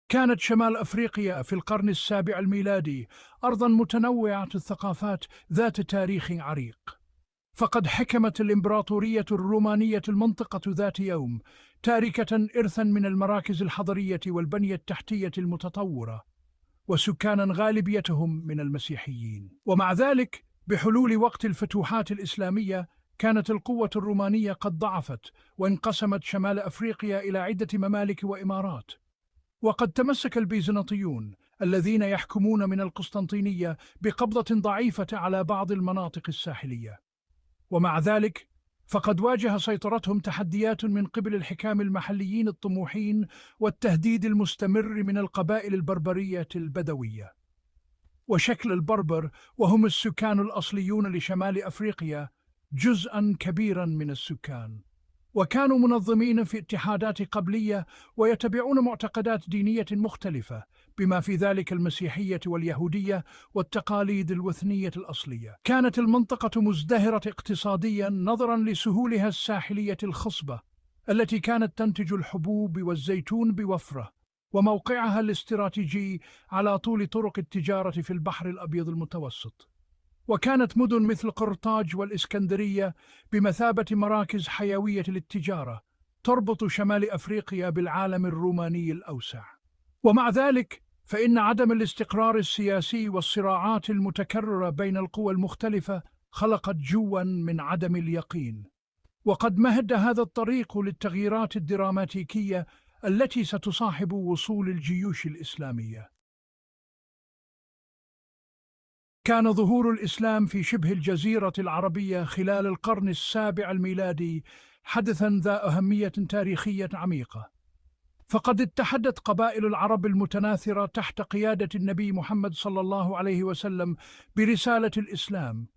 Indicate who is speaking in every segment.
Speaker 1: كانت شمال أفريقيا في القرن السابع الميلادي أرضا متنوعة الثقافات ذات تاريخ عريق، فقد حكمت الإمبراطورية الرومانية المنطقة ذات يوم، تاركة إرثا من المراكز الحضرية والبنية التحتية المتطورة، وسكانا غالبيتهم من المسيحيين. ومع ذلك، بحلول وقت الفتوحات الإسلامية، كانت القوة الرومانية قد ضعفت، وانقسمت شمال أفريقيا إلى عدة ممالك وإمارات. وقد تمسك البيزنطيون الذين يحكمون من القسطنطينية بقبضة ضعيفة على بعض المناطق الساحلية. ومع ذلك، فقد واجه سيطرتهم تحديات من قبل الحكام المحليين الطموحين والتهديد المستمر من القبائل البربرية البدوية. وشكل البربر، وهم السكان الأصليون لشمال أفريقيا، جزءاً كبيراً من السكان، وكانوا منظمين في اتحادات قبلية ويتبعون معتقدات دينية مختلفة، بما في ذلك المسيحية واليهودية والتقاليد الوثنية الأصلية. كانت المنطقة مزدهرة اقتصادياً نظراً لسهولها الساحلية الخصبة التي كانت تنتج الحبوب والزيتون بوفرة، وموقعها الاستراتيجي على طول طرق التجارة في البحر الأبيض المتوسط. وكانت مدن مثل قرطاج والإسكندرية بمثابة مراكز حيوية للتجارة، تربط شمال أفريقيا بالعالم الروماني الأوسع. ومع ذلك، فإن عدم الاستقرار السياسي والصراعات المتكررة بين القوى المختلفة خلقت جواً من عدم اليقين، وقد مهد هذا الطريق للتغييرات الدراماتيكية التي ستصاحب وصول الجيوش الإسلامية. كان ظهور الإسلام في شبه الجزيرة العربية خلال القرن السابع الميلادي حدثاً ذا أهمية تاريخية عميقة، فقد اتحدت قبائل العرب المتناثرة تحت قيادة النبي محمد صلى الله عليه وسلم برسالة الإسلام،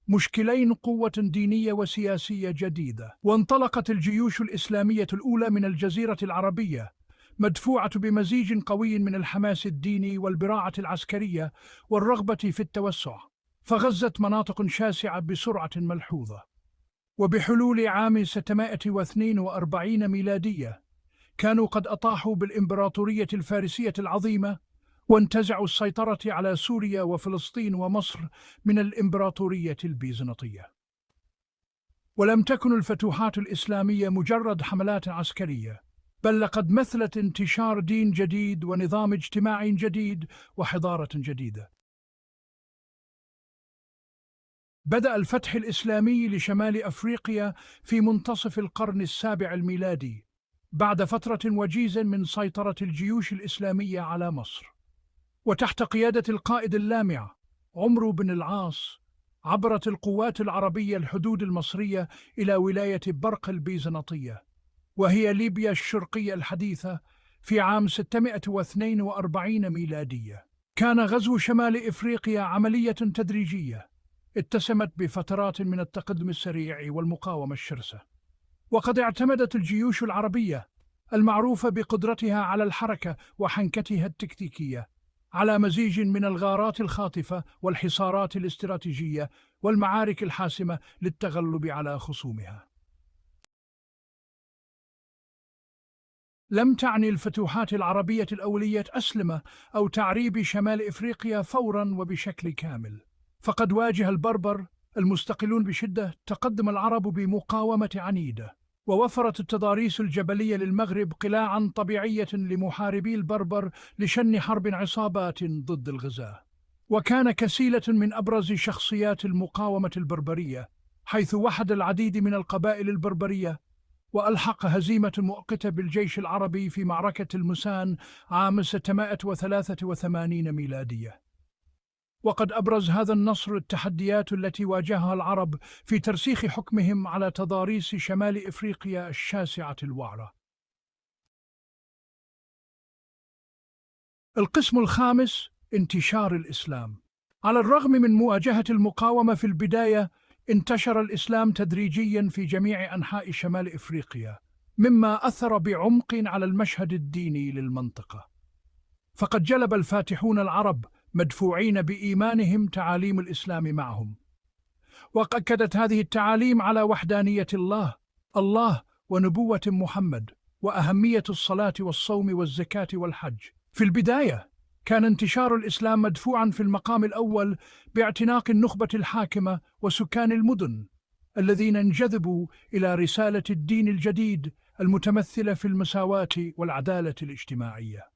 Speaker 1: مشكلين قوة دينية وسياسية جديدة. وانطلقت الجيوش الإسلامية الأولى من الجزيرة العربية مدفوعة بمزيج قوي من الحماس الديني والبراعة العسكرية والرغبة في التوسع، فغزت مناطق شاسعة بسرعة ملحوظة. وبحلول عام 642 ميلادية، كانوا قد أطاحوا بالإمبراطورية الفارسية العظيمة، وانتزعوا السيطرة على سوريا وفلسطين ومصر من الإمبراطورية البيزنطية. ولم تكن الفتوحات الإسلامية مجرد حملات عسكرية، بل لقد مثلت انتشار دين جديد ونظام اجتماعي جديد وحضارة جديدة. بدأ الفتح الإسلامي لشمال أفريقيا في منتصف القرن السابع الميلادي، بعد فترة وجيزة من سيطرة الجيوش الإسلامية على مصر. وتحت قيادة القائد اللامع عمرو بن العاص، عبرت القوات العربية الحدود المصرية إلى ولاية برق البيزنطية، وهي ليبيا الشرقية الحديثة، في عام 642 ميلادية. كان غزو شمال إفريقيا عملية تدريجية اتسمت بفترات من التقدم السريع والمقاومة الشرسة. وقد اعتمدت الجيوش العربية المعروفة بقدرتها على الحركة وحنكتها التكتيكية على مزيج من الغارات الخاطفة والحصارات الاستراتيجية والمعارك الحاسمة للتغلب على خصومها. لم تعني الفتوحات العربية الأولية أسلمة أو تعريب شمال إفريقيا فوراً وبشكل كامل، فقد واجه البربر المستقلون بشدة تقدم العرب بمقاومة عنيدة، ووفرت التضاريس الجبلية للمغرب قلاعاً طبيعية لمحاربي البربر لشن حرب عصابات ضد الغزاة. وكان كسيلة من أبرز شخصيات المقاومة البربرية، حيث وحد العديد من القبائل البربرية وألحق هزيمة مؤقتة بالجيش العربي في معركة المسان عام 683 ميلادية. وقد أبرز هذا النصر التحديات التي واجهها العرب في ترسيخ حكمهم على تضاريس شمال إفريقيا الشاسعة الوعرة. القسم الخامس: انتشار الإسلام. على الرغم من مواجهة المقاومة في البداية، انتشر الإسلام تدريجياً في جميع أنحاء شمال إفريقيا، مما أثر بعمق على المشهد الديني للمنطقة. فقد جلب الفاتحون العرب مدفوعين بإيمانهم تعاليم الإسلام معهم، وأكدت هذه التعاليم على وحدانية الله ونبوة محمد، وأهمية الصلاة والصوم والزكاة والحج، في البداية كان انتشار الإسلام مدفوعا في المقام الأول باعتناق النخبة الحاكمة وسكان المدن الذين انجذبوا إلى رسالة الدين الجديد المتمثلة في المساواة والعدالة الاجتماعية.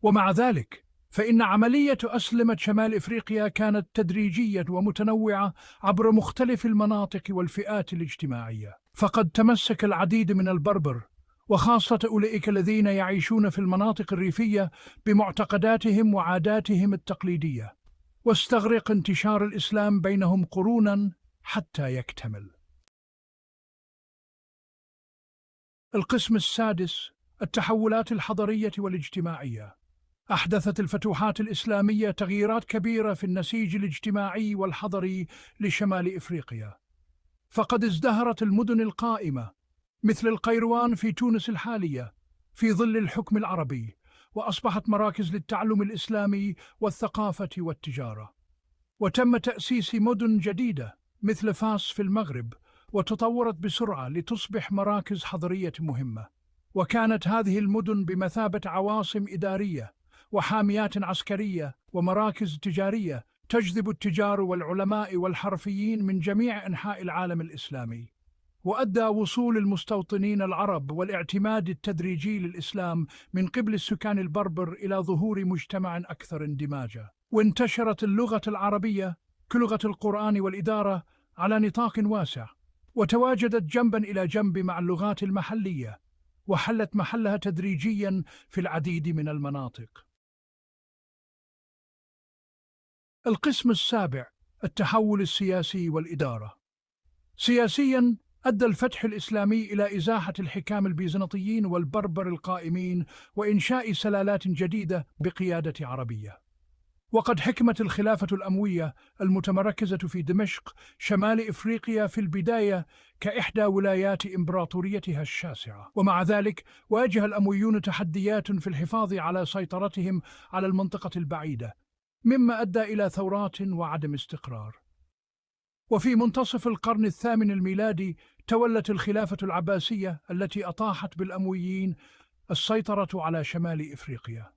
Speaker 1: ومع ذلك فإن عملية أسلمة شمال إفريقيا كانت تدريجية ومتنوعة عبر مختلف المناطق والفئات الاجتماعية، فقد تمسك العديد من البربر وخاصة أولئك الذين يعيشون في المناطق الريفية بمعتقداتهم وعاداتهم التقليدية، واستغرق انتشار الإسلام بينهم قرونا حتى يكتمل. القسم السادس: التحولات الحضرية والاجتماعية. أحدثت الفتوحات الإسلامية تغييرات كبيرة في النسيج الاجتماعي والحضري لشمال إفريقيا، فقد ازدهرت المدن القائمة مثل القيروان في تونس الحالية في ظل الحكم العربي، وأصبحت مراكز للتعلم الإسلامي والثقافة والتجارة. وتم تأسيس مدن جديدة مثل فاس في المغرب، وتطورت بسرعة لتصبح مراكز حضرية مهمة. وكانت هذه المدن بمثابة عواصم إدارية وحاميات عسكرية ومراكز تجارية تجذب التجار والعلماء والحرفيين من جميع أنحاء العالم الإسلامي. وأدى وصول المستوطنين العرب والاعتماد التدريجي للإسلام من قبل السكان البربر إلى ظهور مجتمع أكثر اندماجا. وانتشرت اللغة العربية كلغة القرآن والإدارة على نطاق واسع، وتواجدت جنبا إلى جنب مع اللغات المحلية، وحلت محلها تدريجيا في العديد من المناطق. القسم السابع: التحول السياسي والإدارة. سياسيا أدى الفتح الإسلامي إلى إزاحة الحكام البيزنطيين والبربر القائمين وإنشاء سلالات جديدة بقيادة عربية. وقد حكمت الخلافة الأموية المتمركزة في دمشق شمال إفريقيا في البداية كإحدى ولايات إمبراطوريتها الشاسعة، ومع ذلك واجه الأمويون تحديات في الحفاظ على سيطرتهم على المنطقة البعيدة، مما أدى إلى ثورات وعدم استقرار. وفي منتصف القرن الثامن الميلادي تولت الخلافة العباسية التي أطاحت بالأمويين السيطرة على شمال إفريقيا.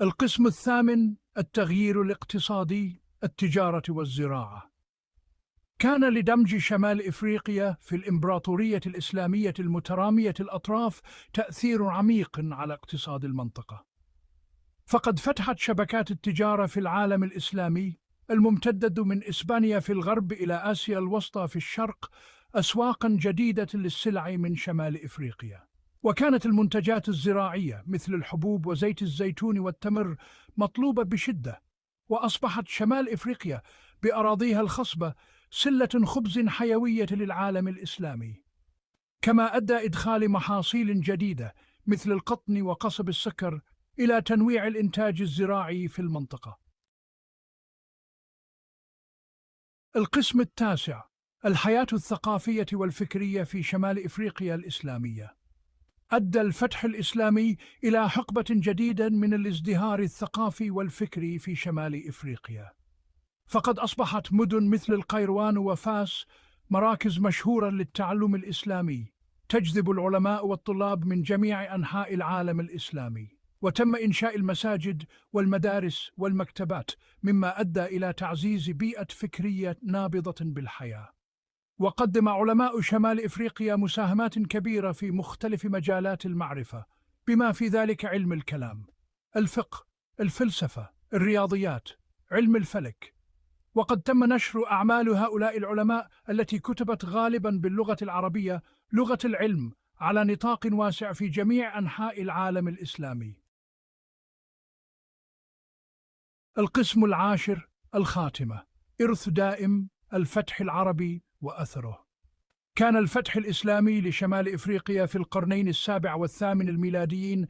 Speaker 1: القسم الثامن: التغيير الاقتصادي، التجارة والزراعة. كان لدمج شمال إفريقيا في الإمبراطورية الإسلامية المترامية الأطراف تأثير عميق على اقتصاد المنطقة، فقد فتحت شبكات التجارة في العالم الإسلامي الممتدة من إسبانيا في الغرب إلى آسيا الوسطى في الشرق أسواقا جديدة للسلع من شمال إفريقيا. وكانت المنتجات الزراعية مثل الحبوب وزيت الزيتون والتمر مطلوبة بشدة، وأصبحت شمال إفريقيا بأراضيها الخصبة سلة خبز حيوية للعالم الإسلامي. كما أدى إدخال محاصيل جديدة مثل القطن وقصب السكر إلى تنويع الإنتاج الزراعي في المنطقة. القسم التاسع: الحياة الثقافية والفكرية في شمال إفريقيا الإسلامية. أدى الفتح الإسلامي إلى حقبة جديدة من الازدهار الثقافي والفكري في شمال إفريقيا، فقد أصبحت مدن مثل القيروان وفاس مراكز مشهورة للتعلم الإسلامي تجذب العلماء والطلاب من جميع أنحاء العالم الإسلامي. وتم إنشاء المساجد والمدارس والمكتبات، مما أدى إلى تعزيز بيئة فكرية نابضة بالحياة. وقدم علماء شمال إفريقيا مساهمات كبيرة في مختلف مجالات المعرفة، بما في ذلك علم الكلام، الفقه، الفلسفة، الرياضيات، علم الفلك. وقد تم نشر أعمال هؤلاء العلماء التي كتبت غالباً باللغة العربية لغة العلم على نطاق واسع في جميع أنحاء العالم الإسلامي. القسم العاشر: الخاتمة، إرث دائم، الفتح العربي وأثره. كان الفتح الإسلامي لشمال إفريقيا في القرنين السابع والثامن الميلاديين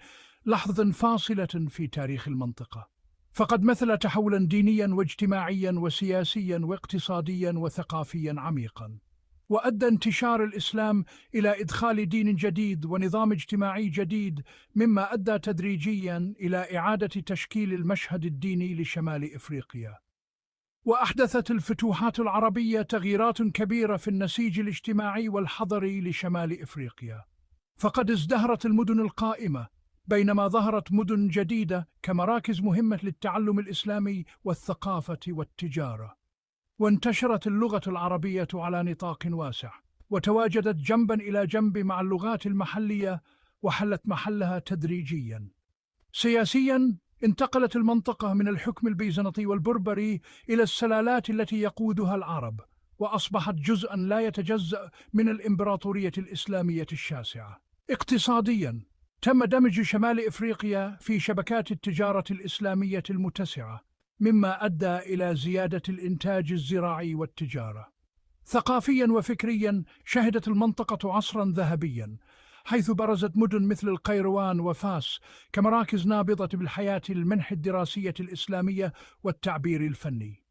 Speaker 1: لحظة فاصلة في تاريخ المنطقة، فقد مثل تحولا دينيا واجتماعيا وسياسيا واقتصاديا وثقافيا عميقا. وأدى انتشار الإسلام إلى إدخال دين جديد ونظام اجتماعي جديد، مما أدى تدريجيا إلى إعادة تشكيل المشهد الديني لشمال إفريقيا. وأحدثت الفتوحات العربية تغييرات كبيرة في النسيج الاجتماعي والحضري لشمال إفريقيا، فقد ازدهرت المدن القائمة، بينما ظهرت مدن جديدة كمراكز مهمة للتعلم الإسلامي والثقافة والتجارة. وانتشرت اللغة العربية على نطاق واسع، وتواجدت جنبا إلى جنب مع اللغات المحلية، وحلت محلها تدريجيا. سياسيا، انتقلت المنطقة من الحكم البيزنطي والبربري إلى السلالات التي يقودها العرب، وأصبحت جزءا لا يتجزأ من الإمبراطورية الإسلامية الشاسعة. اقتصاديا، تم دمج شمال إفريقيا في شبكات التجارة الإسلامية المتسعة، مما أدى إلى زيادة الإنتاج الزراعي والتجارة. ثقافيا وفكريا، شهدت المنطقة عصرا ذهبيا، حيث برزت مدن مثل القيروان وفاس كمراكز نابضة بالحياة المنح الدراسية الإسلامية والتعبير الفني.